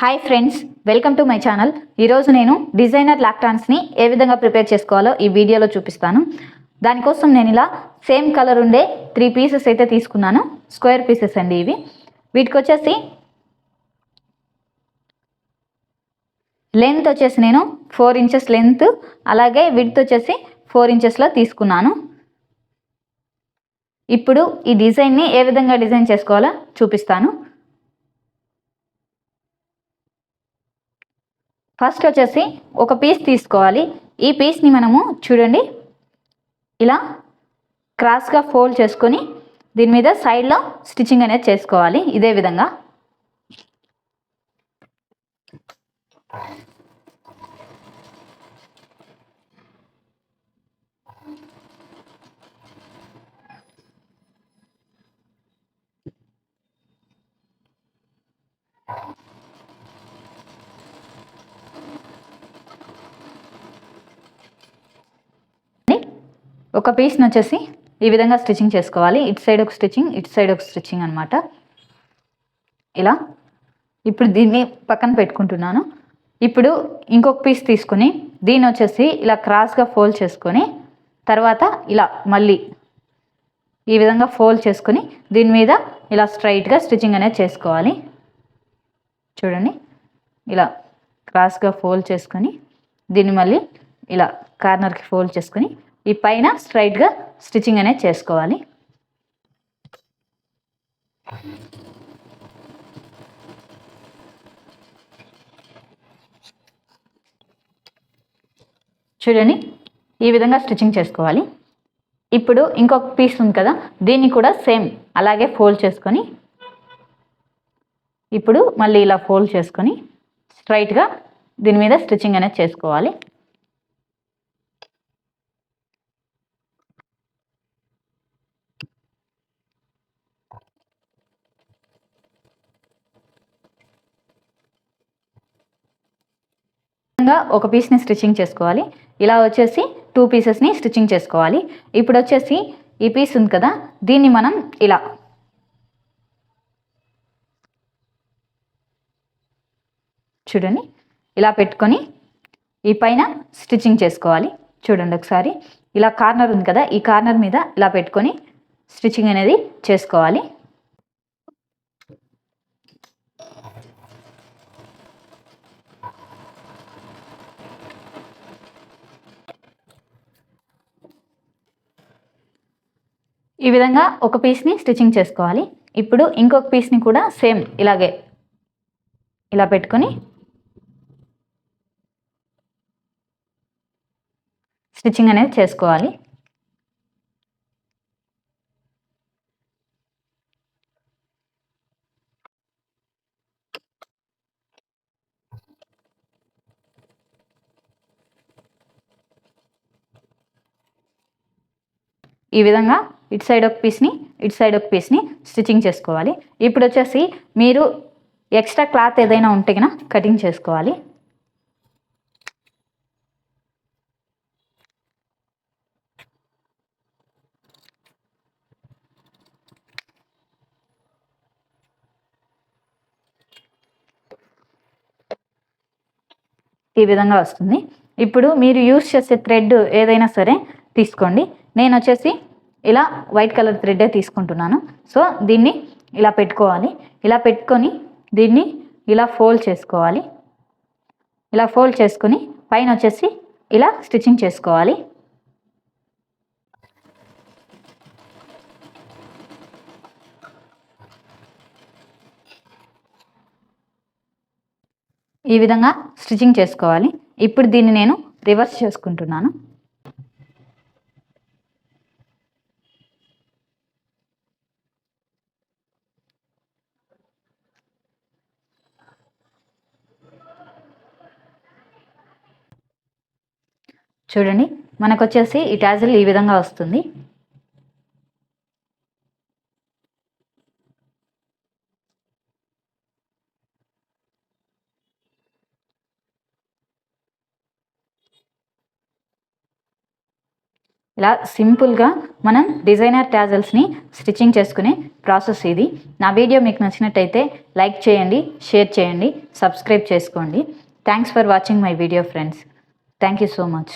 Hi friends, welcome to my channel. ఈరోజు నేను designer లాక్టాన్స్ని ఏ విధంగా ప్రిపేర్ చేసుకోవాలో ఈ వీడియోలో చూపిస్తాను. దానికోసం నేను ఇలా సేమ్ కలర్ ఉండే 3 పీసెస్ అయితే తీసుకున్నాను. స్క్వేర్ పీసెస్ అండి ఇవి. వీటికి వచ్చేసి లెంత్ వచ్చేసి నేను 4 ఇంచెస్ లెంత్, అలాగే విడ్త్ వచ్చేసి 4 ఇంచెస్లో తీసుకున్నాను. ఇప్పుడు ఈ డిజైన్ని ఏ విధంగా డిజైన్ చేసుకోవాలో చూపిస్తాను. ఫస్ట్ వచ్చేసి ఒక పీస్ తీసుకోవాలి. ఈ పీస్ని మనము చూడండి ఇలా క్రాస్గా ఫోల్డ్ చేసుకొని దీని మీద సైడ్లో స్టిచ్చింగ్ అనేది చేసుకోవాలి. ఇదే విధంగా ఒక పీస్ని వచ్చేసి ఈ విధంగా స్టిచ్చింగ్ చేసుకోవాలి. ఇటు సైడ్ ఒక స్టిచ్చింగ్, ఇటు సైడ్ ఒక స్టిచ్చింగ్ అనమాట. ఇలా ఇప్పుడు దీన్ని పక్కన పెట్టుకుంటున్నాను. ఇప్పుడు ఇంకొక పీస్ తీసుకొని దీన్ని వచ్చేసి ఇలా క్రాస్గా ఫోల్డ్ చేసుకొని తర్వాత ఇలా మళ్ళీ ఈ విధంగా ఫోల్డ్ చేసుకొని దీని మీద ఇలా స్ట్రైట్గా స్టిచ్చింగ్ అనేది చేసుకోవాలి. చూడండి, ఇలా క్రాస్గా ఫోల్డ్ చేసుకొని దీన్ని మళ్ళీ ఇలా కార్నర్కి ఫోల్డ్ చేసుకొని ఈ పైన స్ట్రైట్గా స్టిచ్చింగ్ అనేది చేసుకోవాలి. చూడండి, ఈ విధంగా స్టిచ్చింగ్ చేసుకోవాలి. ఇప్పుడు ఇంకొక పీస్ ఉంది కదా, దీన్ని కూడా సేమ్ అలాగే ఫోల్డ్ చేసుకొని ఇప్పుడు మళ్ళీ ఇలా ఫోల్డ్ చేసుకొని స్ట్రైట్గా దీని మీద స్టిచ్చింగ్ అనేది చేసుకోవాలి. ఒక పీస్ని స్టిచ్చింగ్ చేసుకోవాలి. ఇలా వచ్చేసి 2 పీసెస్ని స్టిచ్చింగ్ చేసుకోవాలి. ఇప్పుడు వచ్చేసి ఈ పీస్ ఉంది కదా, దీన్ని మనం ఇలా చూడండి ఇలా పెట్టుకొని ఈ పైన స్టిచ్చింగ్ చేసుకోవాలి. చూడండి ఒకసారి ఇలా కార్నర్ ఉంది కదా, ఈ కార్నర్ మీద ఇలా పెట్టుకొని స్టిచ్చింగ్ అనేది చేసుకోవాలి. ఈ విధంగా ఒక పీస్ని స్టిచ్చింగ్ చేసుకోవాలి. ఇప్పుడు ఇంకొక పీస్ని కూడా సేమ్ ఇలాగే ఇలా పెట్టుకొని స్టిచ్చింగ్ అనేది చేసుకోవాలి. ఈ విధంగా ఇటు సైడ్ ఒక పీస్ని, ఇటు సైడ్ ఒక పీస్ని స్టిచ్చింగ్ చేసుకోవాలి. ఇప్పుడు వచ్చేసి మీరు ఎక్స్ట్రా క్లాత్ ఏదైనా ఉంటే కనుక కటింగ్ చేసుకోవాలి. ఈ విధంగా వస్తుంది. ఇప్పుడు మీరు యూస్ చేసే థ్రెడ్ ఏదైనా సరే తీసుకోండి. నేను వచ్చేసి ఇలా వైట్ కలర్ థ్రెడ్డే తీసుకుంటున్నాను. సో దీన్ని ఇలా పెట్టుకోవాలి. ఇలా పెట్టుకొని దీన్ని ఇలా ఫోల్డ్ చేసుకోవాలి. ఇలా ఫోల్డ్ చేసుకొని పైన వచ్చేసి ఇలా స్టిచ్చింగ్ చేసుకోవాలి. ఈ విధంగా స్టిచ్చింగ్ చేసుకోవాలి. ఇప్పుడు దీన్ని నేను రివర్స్ చేసుకుంటున్నాను. చూడండి, మనకు వచ్చేసి ఈ టాజిల్ ఈ విధంగా వస్తుంది. ఇలా సింపుల్గా మనం డిజైనర్ టాజల్స్ని స్టిచ్చింగ్ చేసుకునే ప్రాసెస్ ఇది. నా వీడియో మీకు నచ్చినట్టయితే లైక్ చేయండి, షేర్ చేయండి, సబ్స్క్రైబ్ చేసుకోండి. Thanks for watching my video friends. Thank you so much.